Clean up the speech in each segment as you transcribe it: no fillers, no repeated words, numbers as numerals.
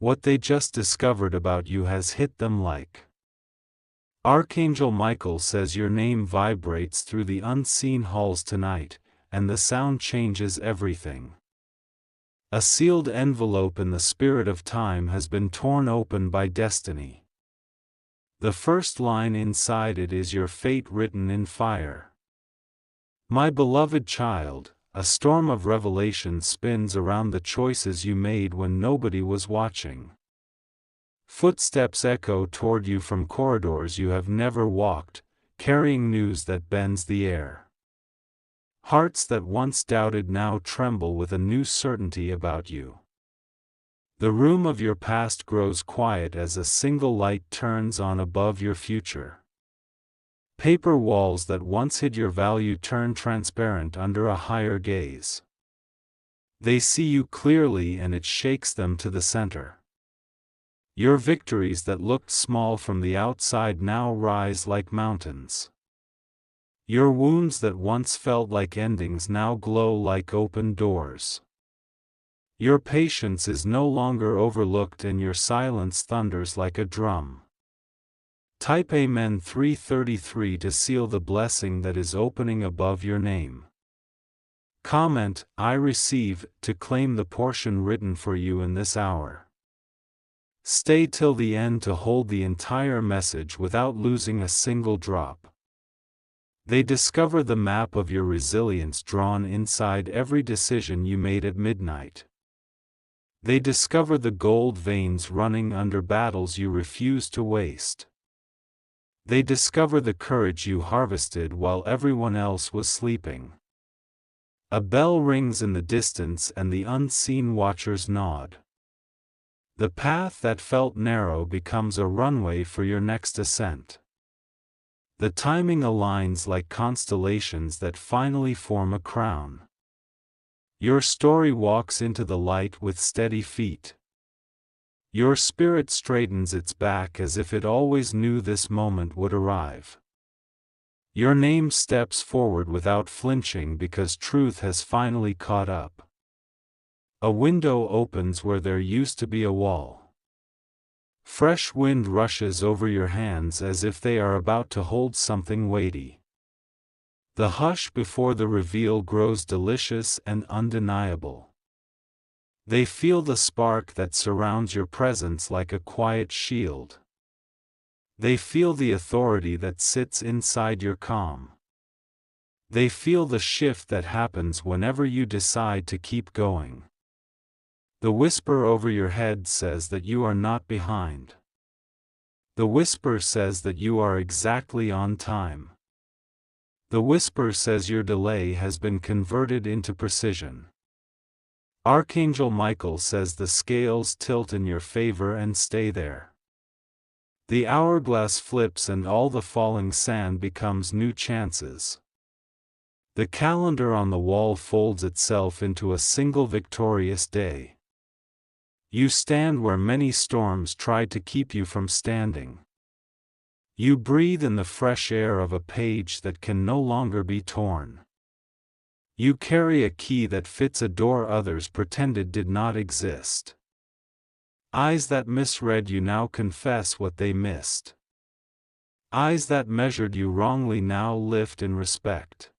What they just discovered about you has hit them like. Archangel Michael says your name vibrates through the unseen halls tonight, and the sound changes everything. A sealed envelope in the spirit of time has been torn open by destiny. The first line inside it is your fate written in fire. My beloved child, a storm of revelation spins around the choices you made when nobody was watching. Footsteps echo toward you from corridors you have never walked, carrying news that bends the air. Hearts that once doubted now tremble with a new certainty about you. The room of your past grows quiet as a single light turns on above your future. Paper walls that once hid your value turn transparent under a higher gaze. They see you clearly and it shakes them to the center. Your victories that looked small from the outside now rise like mountains. Your wounds that once felt like endings now glow like open doors. Your patience is no longer overlooked and your silence thunders like a drum. Type Amen 333 to seal the blessing that is opening above your name. Comment, I receive, to claim the portion written for you in this hour. Stay till the end to hold the entire message without losing a single drop. They discover the map of your resilience drawn inside every decision you made at midnight. They discover the gold veins running under battles you refused to waste. They discover the courage you harvested while everyone else was sleeping. A bell rings in the distance and the unseen watchers nod. The path that felt narrow becomes a runway for your next ascent. The timing aligns like constellations that finally form a crown. Your story walks into the light with steady feet. Your spirit straightens its back as if it always knew this moment would arrive. Your name steps forward without flinching because truth has finally caught up. A window opens where there used to be a wall. Fresh wind rushes over your hands as if they are about to hold something weighty. The hush before the reveal grows delicious and undeniable. They feel the spark that surrounds your presence like a quiet shield. They feel the authority that sits inside your calm. They feel the shift that happens whenever you decide to keep going. The whisper over your head says that you are not behind. The whisper says that you are exactly on time. The whisper says your delay has been converted into precision. Archangel Michael says the scales tilt in your favor and stay there. The hourglass flips and all the falling sand becomes new chances. The calendar on the wall folds itself into a single victorious day. You stand where many storms tried to keep you from standing. You breathe in the fresh air of a page that can no longer be torn. You carry a key that fits a door others pretended did not exist. Eyes that misread you now confess what they missed. Eyes that measured you wrongly now lift in respect.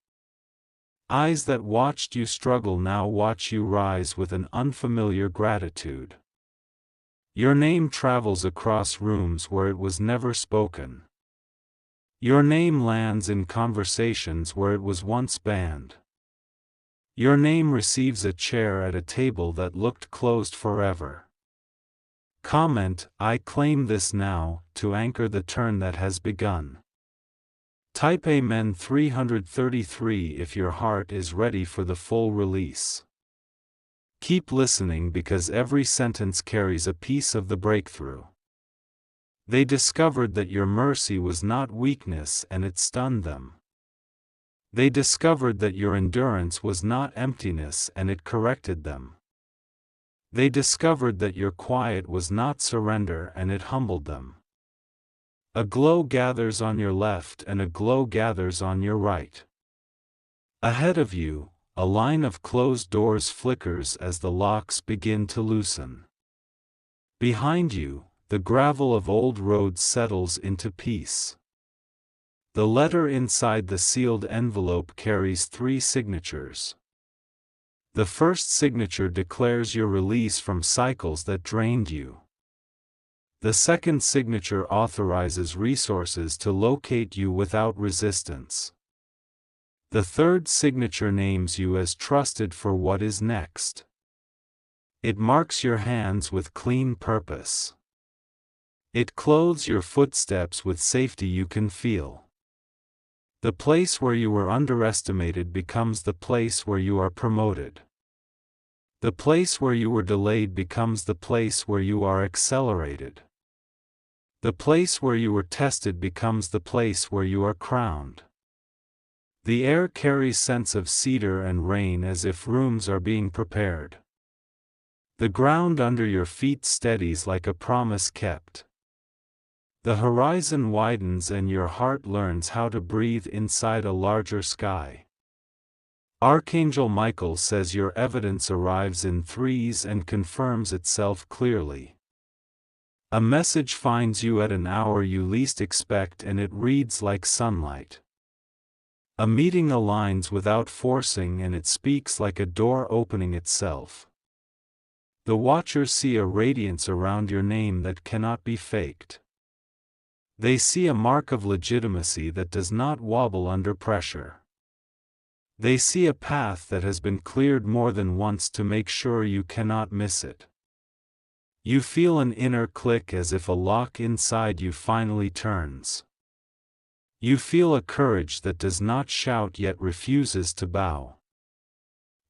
Eyes that watched you struggle now watch you rise with an unfamiliar gratitude. Your name travels across rooms where it was never spoken. Your name lands in conversations where it was once banned. Your name receives a chair at a table that looked closed forever. Comment, I claim this now, to anchor the turn that has begun. Type Amen 333 if your heart is ready for the full release. Keep listening because every sentence carries a piece of the breakthrough. They discovered that your mercy was not weakness and it stunned them. They discovered that your endurance was not emptiness and it corrected them. They discovered that your quiet was not surrender and it humbled them. A glow gathers on your left and a glow gathers on your right. Ahead of you, a line of closed doors flickers as the locks begin to loosen. Behind you, the gravel of old roads settles into peace. The letter inside the sealed envelope carries 3 signatures. The first signature declares your release from cycles that drained you. The second signature authorizes resources to locate you without resistance. The third signature names you as trusted for what is next. It marks your hands with clean purpose. It clothes your footsteps with safety you can feel. The place where you were underestimated becomes the place where you are promoted. The place where you were delayed becomes the place where you are accelerated. The place where you were tested becomes the place where you are crowned. The air carries scents of cedar and rain as if rooms are being prepared. The ground under your feet steadies like a promise kept. The horizon widens and your heart learns how to breathe inside a larger sky. Archangel Michael says your evidence arrives in threes and confirms itself clearly. A message finds you at an hour you least expect and it reads like sunlight. A meeting aligns without forcing and it speaks like a door opening itself. The watchers see a radiance around your name that cannot be faked. They see a mark of legitimacy that does not wobble under pressure. They see a path that has been cleared more than once to make sure you cannot miss it. You feel an inner click as if a lock inside you finally turns. You feel a courage that does not shout yet refuses to bow.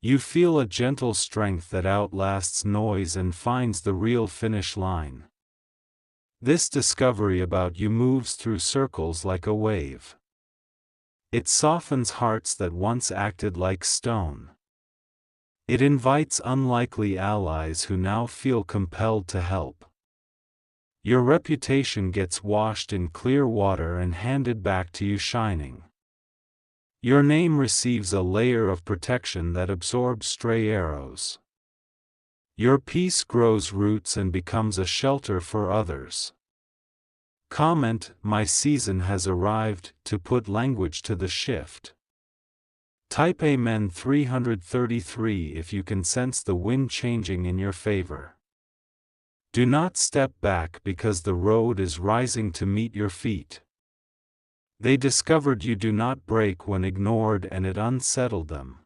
You feel a gentle strength that outlasts noise and finds the real finish line. This discovery about you moves through circles like a wave. It softens hearts that once acted like stone. It invites unlikely allies who now feel compelled to help. Your reputation gets washed in clear water and handed back to you shining. Your name receives a layer of protection that absorbs stray arrows. Your peace grows roots and becomes a shelter for others. Comment, "My season has arrived," to put language to the shift. Type Amen 333 if you can sense the wind changing in your favor. Do not step back because the road is rising to meet your feet. They discovered you do not break when ignored and it unsettled them.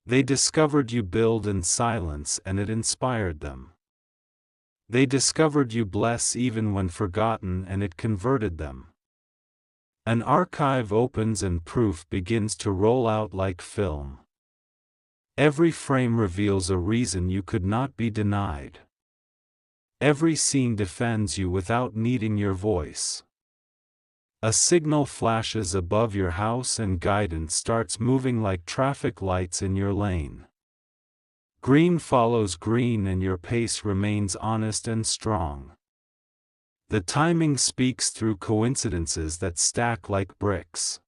They discovered you build in silence and it inspired them. They discovered you bless even when forgotten and it converted them. An archive opens and proof begins to roll out like film. Every frame reveals a reason you could not be denied. Every scene defends you without needing your voice. A signal flashes above your house and guidance starts moving like traffic lights in your lane. Green follows green and your pace remains honest and strong. The timing speaks through coincidences that stack like bricks.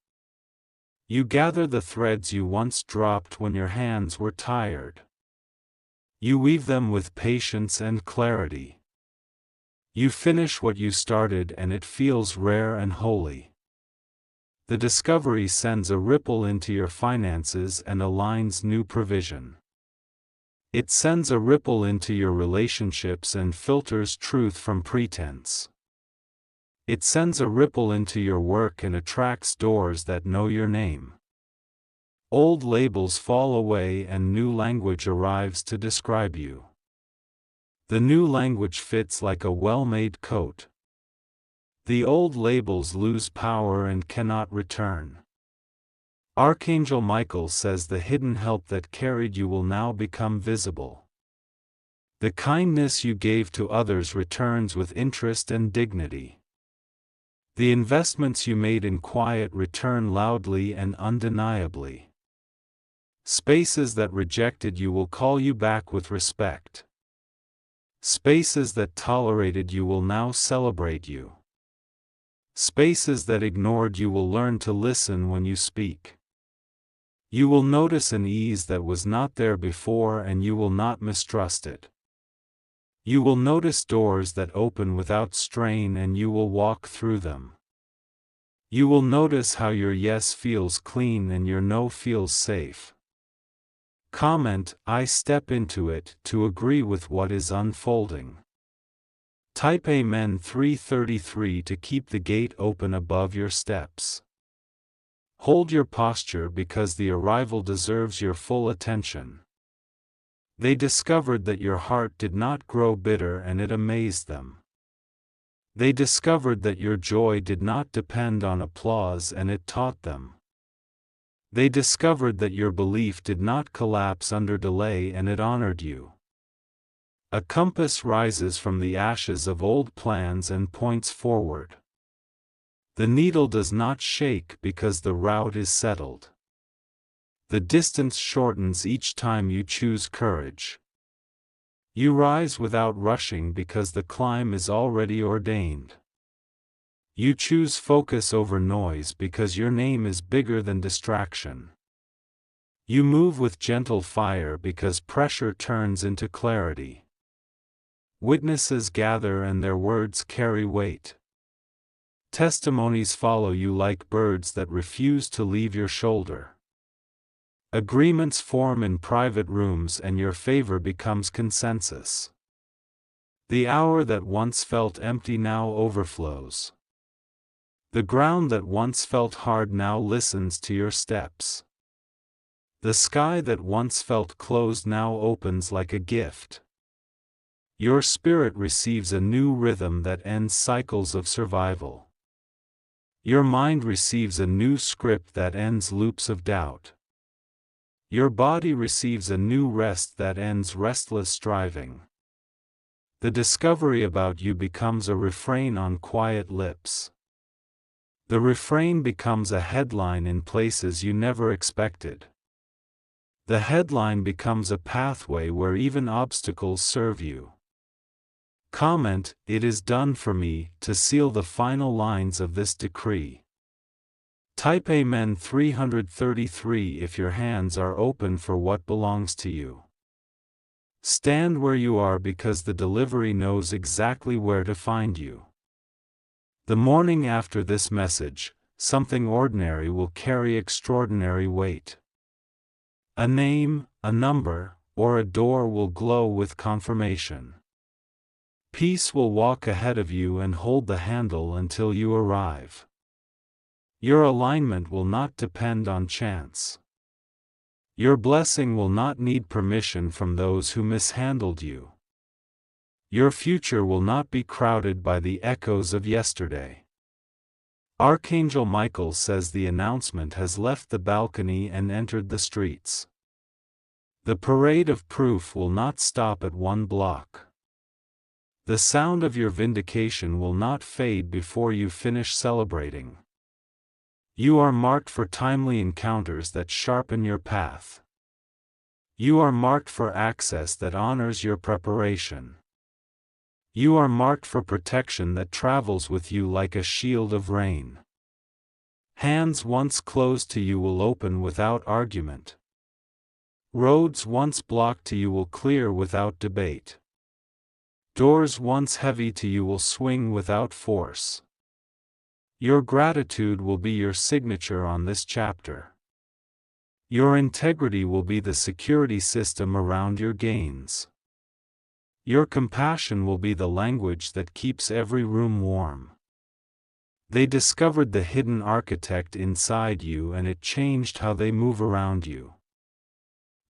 You gather the threads you once dropped when your hands were tired. You weave them with patience and clarity. You finish what you started and it feels rare and holy. The discovery sends a ripple into your finances and aligns new provision. It sends a ripple into your relationships and filters truth from pretense. It sends a ripple into your work and attracts doors that know your name. Old labels fall away and new language arrives to describe you. The new language fits like a well-made coat. The old labels lose power and cannot return. Archangel Michael says the hidden help that carried you will now become visible. The kindness you gave to others returns with interest and dignity. The investments you made in quiet return loudly and undeniably. Spaces that rejected you will call you back with respect. Spaces that tolerated you will now celebrate you. Spaces that ignored you will learn to listen when you speak. You will notice an ease that was not there before and you will not mistrust it. You will notice doors that open without strain and you will walk through them. You will notice how your yes feels clean and your no feels safe. Comment, I step into it to agree with what is unfolding. Type Amen 333 to keep the gate open above your steps. Hold your posture because the arrival deserves your full attention. They discovered that your heart did not grow bitter and it amazed them. They discovered that your joy did not depend on applause and it taught them. They discovered that your belief did not collapse under delay and it honored you. A compass rises from the ashes of old plans and points forward. The needle does not shake because the route is settled. The distance shortens each time you choose courage. You rise without rushing because the climb is already ordained. You choose focus over noise because your name is bigger than distraction. You move with gentle fire because pressure turns into clarity. Witnesses gather and their words carry weight. Testimonies follow you like birds that refuse to leave your shoulder. Agreements form in private rooms and your favor becomes consensus. The hour that once felt empty now overflows. The ground that once felt hard now listens to your steps. The sky that once felt closed now opens like a gift. Your spirit receives a new rhythm that ends cycles of survival. Your mind receives a new script that ends loops of doubt. Your body receives a new rest that ends restless striving. The discovery about you becomes a refrain on quiet lips. The refrain becomes a headline in places you never expected. The headline becomes a pathway where even obstacles serve you. Comment, it is done for me, to seal the final lines of this decree. Type Amen 333 if your hands are open for what belongs to you. Stand where you are because the delivery knows exactly where to find you. The morning after this message, something ordinary will carry extraordinary weight. A name, a number, or a door will glow with confirmation. Peace will walk ahead of you and hold the handle until you arrive. Your alignment will not depend on chance. Your blessing will not need permission from those who mishandled you. Your future will not be crowded by the echoes of yesterday. Archangel Michael says the announcement has left the balcony and entered the streets. The parade of proof will not stop at one block. The sound of your vindication will not fade before you finish celebrating. You are marked for timely encounters that sharpen your path. You are marked for access that honors your preparation. You are marked for protection that travels with you like a shield of rain. Hands once closed to you will open without argument. Roads once blocked to you will clear without debate. Doors once heavy to you will swing without force. Your gratitude will be your signature on this chapter. Your integrity will be the security system around your gains. Your compassion will be the language that keeps every room warm. They discovered the hidden architect inside you and it changed how they move around you.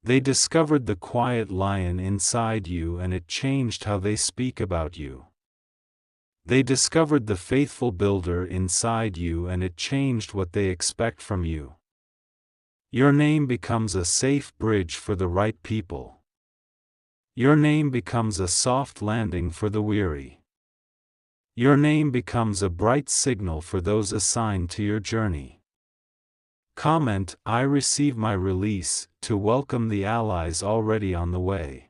They discovered the quiet lion inside you and it changed how they speak about you. They discovered the faithful builder inside you and it changed what they expect from you. Your name becomes a safe bridge for the right people. Your name becomes a soft landing for the weary. Your name becomes a bright signal for those assigned to your journey. Comment, I receive my release, to welcome the allies already on the way.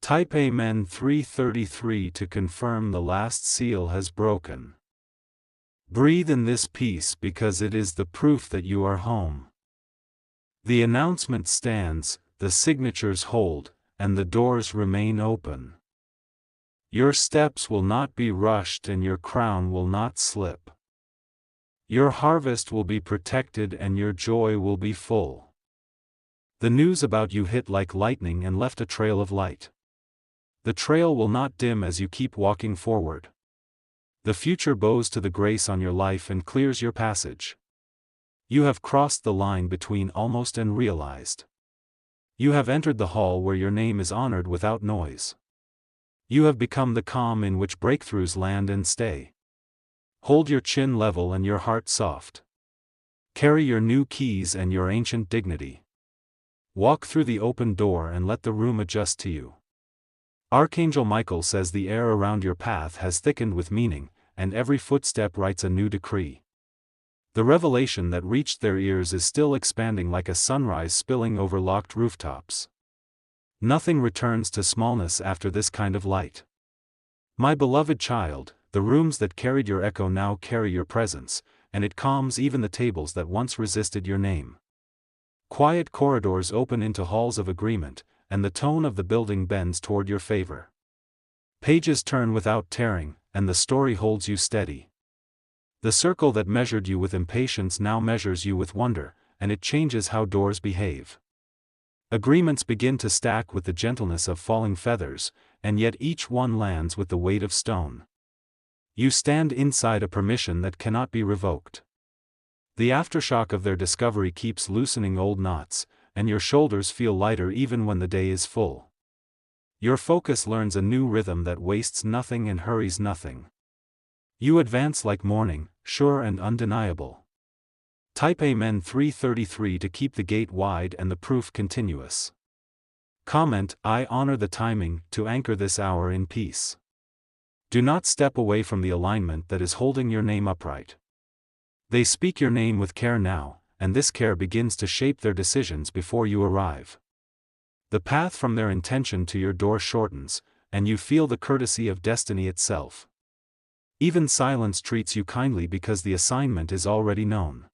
Type Amen 333 to confirm the last seal has broken. Breathe in this peace because it is the proof that you are home. The announcement stands, the signatures hold, and the doors remain open. Your steps will not be rushed and your crown will not slip. Your harvest will be protected and your joy will be full. The news about you hit like lightning and left a trail of light. The trail will not dim as you keep walking forward. The future bows to the grace on your life and clears your passage. You have crossed the line between almost and realized. You have entered the hall where your name is honored without noise. You have become the calm in which breakthroughs land and stay. Hold your chin level and your heart soft. Carry your new keys and your ancient dignity. Walk through the open door and let the room adjust to you. Archangel Michael says the air around your path has thickened with meaning, and every footstep writes a new decree. The revelation that reached their ears is still expanding like a sunrise spilling over locked rooftops. Nothing returns to smallness after this kind of light. My beloved child, the rooms that carried your echo now carry your presence, and it calms even the tables that once resisted your name. Quiet corridors open into halls of agreement, and the tone of the building bends toward your favor. Pages turn without tearing, and the story holds you steady. The circle that measured you with impatience now measures you with wonder, and it changes how doors behave. Agreements begin to stack with the gentleness of falling feathers, and yet each one lands with the weight of stone. You stand inside a permission that cannot be revoked. The aftershock of their discovery keeps loosening old knots, and your shoulders feel lighter even when the day is full. Your focus learns a new rhythm that wastes nothing and hurries nothing. You advance like morning, sure and undeniable. Type Amen 333 to keep the gate wide and the proof continuous. Comment, I honor the timing, to anchor this hour in peace. Do not step away from the alignment that is holding your name upright. They speak your name with care now, and this care begins to shape their decisions before you arrive. The path from their intention to your door shortens, and you feel the courtesy of destiny itself. Even silence treats you kindly because the assignment is already known.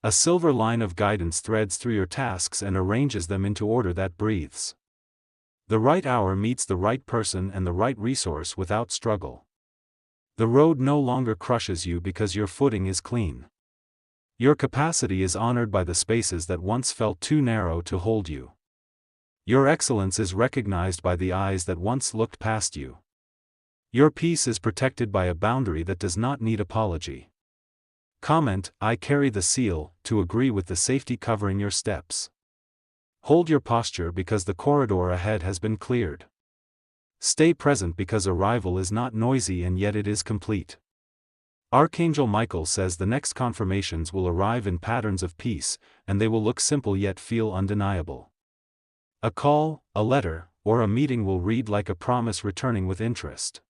A silver line of guidance threads through your tasks and arranges them into order that breathes. The right hour meets the right person and the right resource without struggle. The road no longer crushes you because your footing is clean. Your capacity is honored by the spaces that once felt too narrow to hold you. Your excellence is recognized by the eyes that once looked past you. Your peace is protected by a boundary that does not need apology. Comment, I carry the seal, to agree with the safety covering your steps. Hold your posture because the corridor ahead has been cleared. Stay present because arrival is not noisy and yet it is complete. Archangel Michael says the next confirmations will arrive in patterns of peace, and they will look simple yet feel undeniable. A call, a letter, or a meeting will read like a promise returning with interest.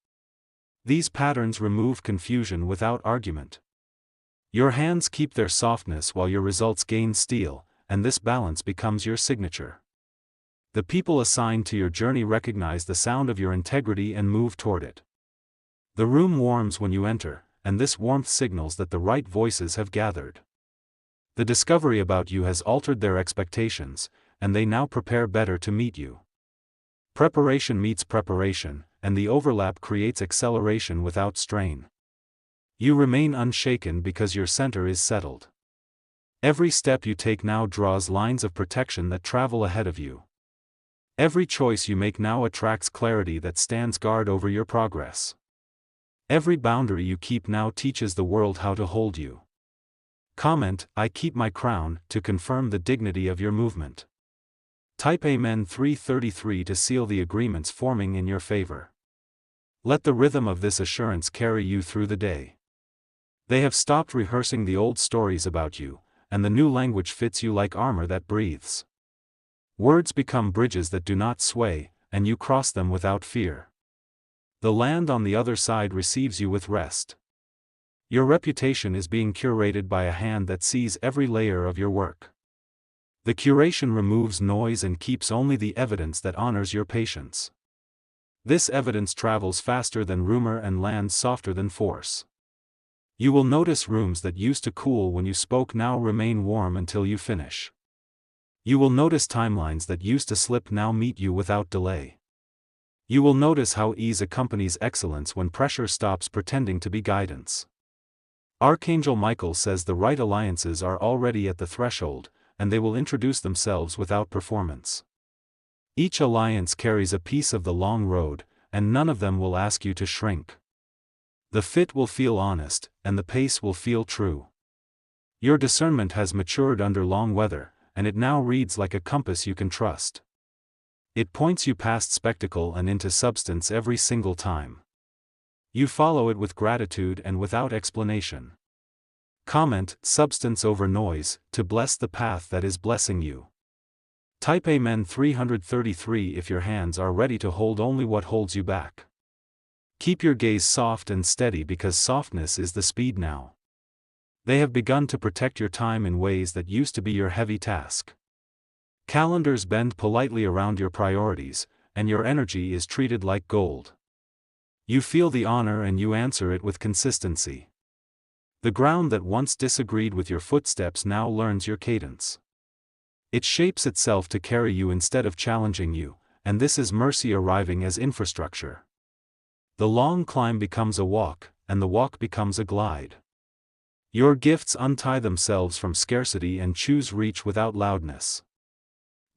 These patterns remove confusion without argument. Your hands keep their softness while your results gain steel, and this balance becomes your signature. The people assigned to your journey recognize the sound of your integrity and move toward it. The room warms when you enter, and this warmth signals that the right voices have gathered. The discovery about you has altered their expectations, and they now prepare better to meet you. Preparation meets preparation, and the overlap creates acceleration without strain. You remain unshaken because your center is settled. Every step you take now draws lines of protection that travel ahead of you. Every choice you make now attracts clarity that stands guard over your progress. Every boundary you keep now teaches the world how to hold you. Comment, I keep my crown, to confirm the dignity of your movement. Type Amen 333 to seal the agreements forming in your favor. Let the rhythm of this assurance carry you through the day. They have stopped rehearsing the old stories about you, and the new language fits you like armor that breathes. Words become bridges that do not sway, and you cross them without fear. The land on the other side receives you with rest. Your reputation is being curated by a hand that sees every layer of your work. The curation removes noise and keeps only the evidence that honors your patience. This evidence travels faster than rumor and lands softer than force. You will notice rooms that used to cool when you spoke now remain warm until you finish. You will notice timelines that used to slip now meet you without delay. You will notice how ease accompanies excellence when pressure stops pretending to be guidance. Archangel Michael says the right alliances are already at the threshold, and they will introduce themselves without performance. Each alliance carries a piece of the long road, and none of them will ask you to shrink. The fit will feel honest, and the pace will feel true. Your discernment has matured under long weather, and it now reads like a compass you can trust. It points you past spectacle and into substance every single time. You follow it with gratitude and without explanation. Comment, substance over noise, to bless the path that is blessing you. Type Amen 333 if your hands are ready to hold only what holds you back. Keep your gaze soft and steady because softness is the speed now. They have begun to protect your time in ways that used to be your heavy task. Calendars bend politely around your priorities, and your energy is treated like gold. You feel the honor and you answer it with consistency. The ground that once disagreed with your footsteps now learns your cadence. It shapes itself to carry you instead of challenging you, and this is mercy arriving as infrastructure. The long climb becomes a walk, and the walk becomes a glide. Your gifts untie themselves from scarcity and choose reach without loudness.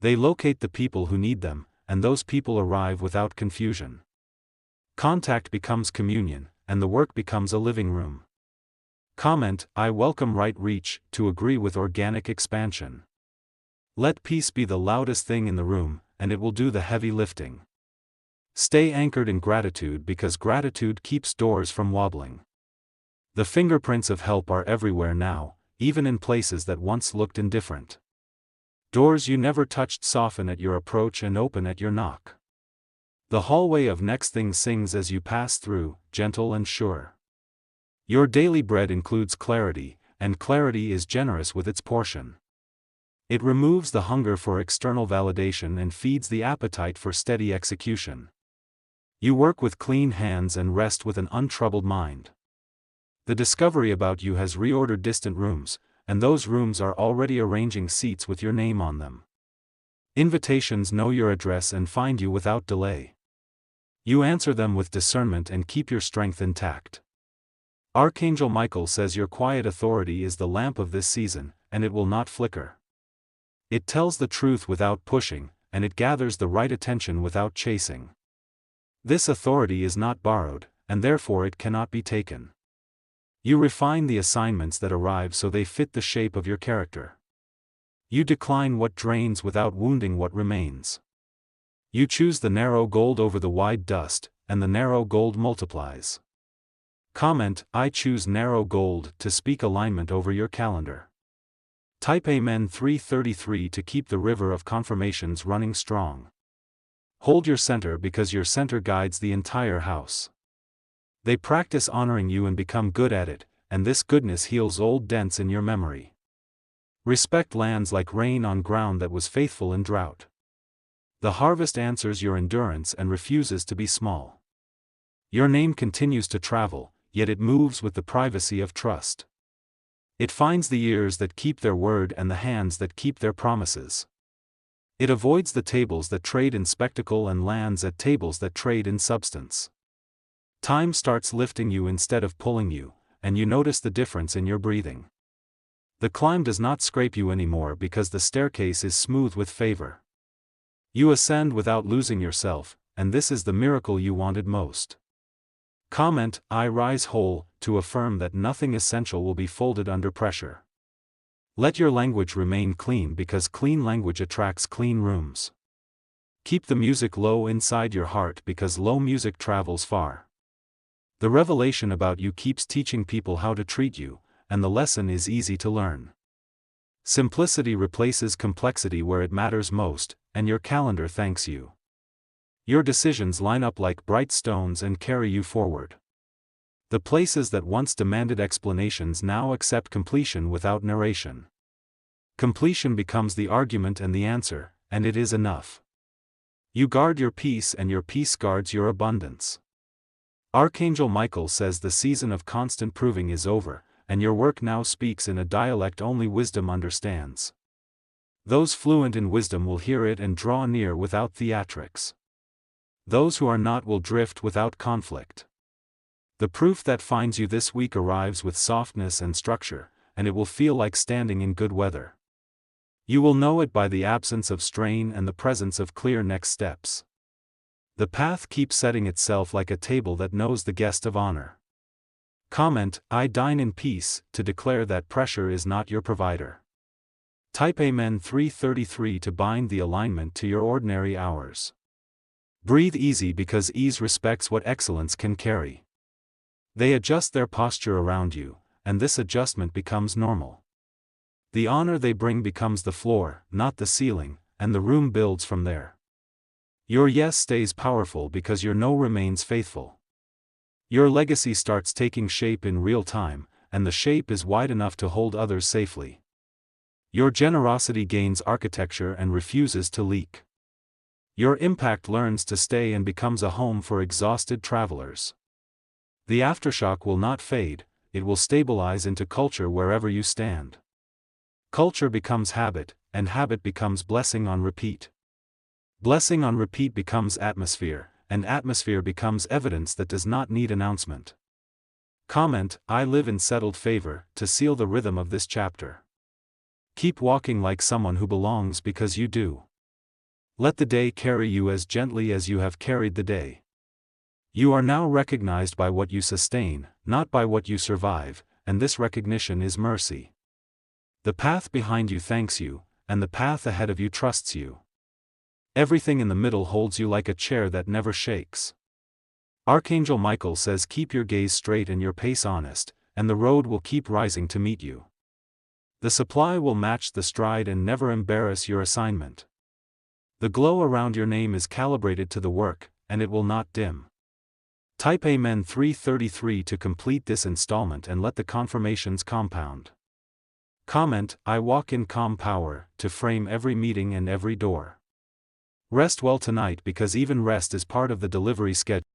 They locate the people who need them, and those people arrive without confusion. Contact becomes communion, and the work becomes a living room. Comment, I welcome right reach, to agree with organic expansion. Let peace be the loudest thing in the room, and it will do the heavy lifting. Stay anchored in gratitude because gratitude keeps doors from wobbling. The fingerprints of help are everywhere now, even in places that once looked indifferent. Doors you never touched soften at your approach and open at your knock. The hallway of next thing sings as you pass through, gentle and sure. Your daily bread includes clarity, and clarity is generous with its portion. It removes the hunger for external validation and feeds the appetite for steady execution. You work with clean hands and rest with an untroubled mind. The discovery about you has reordered distant rooms, and those rooms are already arranging seats with your name on them. Invitations know your address and find you without delay. You answer them with discernment and keep your strength intact. Archangel Michael says your quiet authority is the lamp of this season, and it will not flicker. It tells the truth without pushing, and it gathers the right attention without chasing. This authority is not borrowed, and therefore it cannot be taken. You refine the assignments that arrive so they fit the shape of your character. You decline what drains without wounding what remains. You choose the narrow gold over the wide dust, and the narrow gold multiplies. Comment, I choose narrow gold to speak alignment over your calendar. Type Amen 333 to keep the river of confirmations running strong. Hold your center because your center guides the entire house. They practice honoring you and become good at it, and this goodness heals old dents in your memory. Respect lands like rain on ground that was faithful in drought. The harvest answers your endurance and refuses to be small. Your name continues to travel, yet it moves with the privacy of trust. It finds the ears that keep their word and the hands that keep their promises. It avoids the tables that trade in spectacle and lands at tables that trade in substance. Time starts lifting you instead of pulling you, and you notice the difference in your breathing. The climb does not scrape you anymore because the staircase is smooth with favor. You ascend without losing yourself, and this is the miracle you wanted most. Comment, I rise whole, to affirm that nothing essential will be folded under pressure. Let your language remain clean because clean language attracts clean rooms. Keep the music low inside your heart because low music travels far. The revelation about you keeps teaching people how to treat you, and the lesson is easy to learn. Simplicity replaces complexity where it matters most, and your calendar thanks you. Your decisions line up like bright stones and carry you forward. The places that once demanded explanations now accept completion without narration. Completion becomes the argument and the answer, and it is enough. You guard your peace and your peace guards your abundance. Archangel Michael says the season of constant proving is over, and your work now speaks in a dialect only wisdom understands. Those fluent in wisdom will hear it and draw near without theatrics. Those who are not will drift without conflict. The proof that finds you this week arrives with softness and structure, and it will feel like standing in good weather. You will know it by the absence of strain and the presence of clear next steps. The path keeps setting itself like a table that knows the guest of honor. Comment, I dine in peace, to declare that pressure is not your provider. Type Amen 333 to bind the alignment to your ordinary hours. Breathe easy because ease respects what excellence can carry. They adjust their posture around you, and this adjustment becomes normal. The honor they bring becomes the floor, not the ceiling, and the room builds from there. Your yes stays powerful because your no remains faithful. Your legacy starts taking shape in real time, and the shape is wide enough to hold others safely. Your generosity gains architecture and refuses to leak. Your impact learns to stay and becomes a home for exhausted travelers. The aftershock will not fade, it will stabilize into culture wherever you stand. Culture becomes habit, and habit becomes blessing on repeat. Blessing on repeat becomes atmosphere, and atmosphere becomes evidence that does not need announcement. Comment, I live in settled favor, to seal the rhythm of this chapter. Keep walking like someone who belongs because you do. Let the day carry you as gently as you have carried the day. You are now recognized by what you sustain, not by what you survive, and this recognition is mercy. The path behind you thanks you, and the path ahead of you trusts you. Everything in the middle holds you like a chair that never shakes. Archangel Michael says keep your gaze straight and your pace honest, and the road will keep rising to meet you. The supply will match the stride and never embarrass your assignment. The glow around your name is calibrated to the work, and it will not dim. Type Amen 333 to complete this installment and let the confirmations compound. Comment, I walk in calm power, to frame every meeting and every door. Rest well tonight because even rest is part of the delivery schedule.